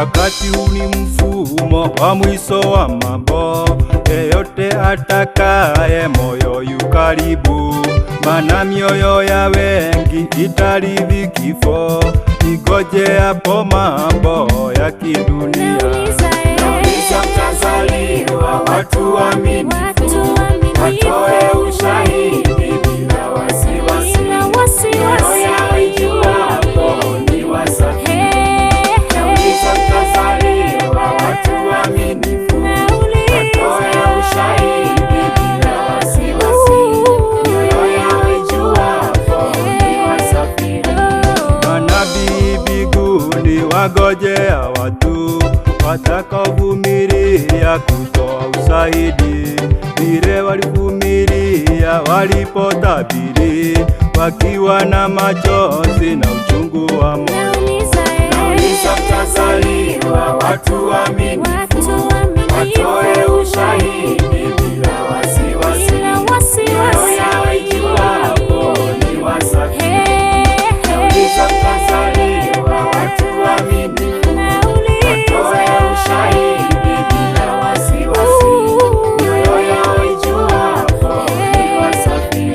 Wakati huu ni mfumo wa mwisho wa mambo, yeyote atakaye moyo yu karibu, maana mioyo ya wengi itaridhi kifo. Igoje hapo mambo ya kidunia. Nauliza mtazaliwa watu waaminifu, watoe ushahidi bila wasiwasi, mioyo yao ijuapo ni wasafi. Nauliza mtazaliwa watu waaminifu, watoe ushahidi bila wasiwasi, mioyo yao ijuapo ni wasafi. Manabii mbinguni wagojea watu watakaovumilia kutoa ushahidi, vile walivumilia walipotabiri, wakiwa na machozi na uchungu wa moyo. Nauliza mtazaliwa watu waaminifu, watoe ushahidi bila wasiwasi, mioyo yao ijuapo ni wasafi. Nauliza mtazaliwa watu waaminifu, watoe ushahidi bila wasiwasi, mioyo yao ijuapo ni wasafi.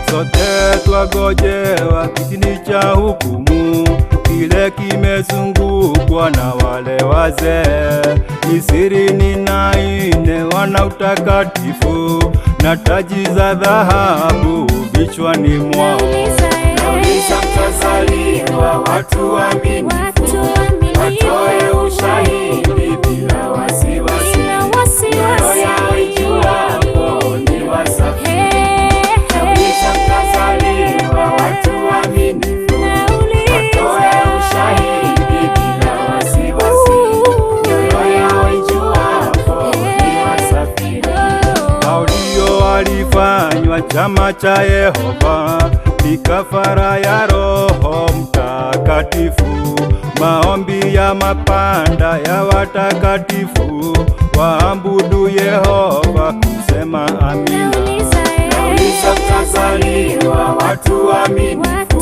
Sote twagojewa kitini cha hukumu, kile kimezungukwa na wale wazee 24 wana utakatifu na taji za dhahabu vichwani mwao. Nauliza mtazaliwa watu waaminifu, watoe ushahidi bila wasiwasi, mioyo yao ijuapo ni wasafi. Nauliza mtazaliwa watu waaminifu, watoe ushahidi bila wasiwasi, mioyo yao ijuapo ni wasafi. Hao ndio walifanywa chama cha Yehova, ni kafara ya Roho Mtakatifu, maombi ya mapanda ya watakatifu, waabudu Yehova kusema amina. Nauliza mtazaliwa watu waaminifu,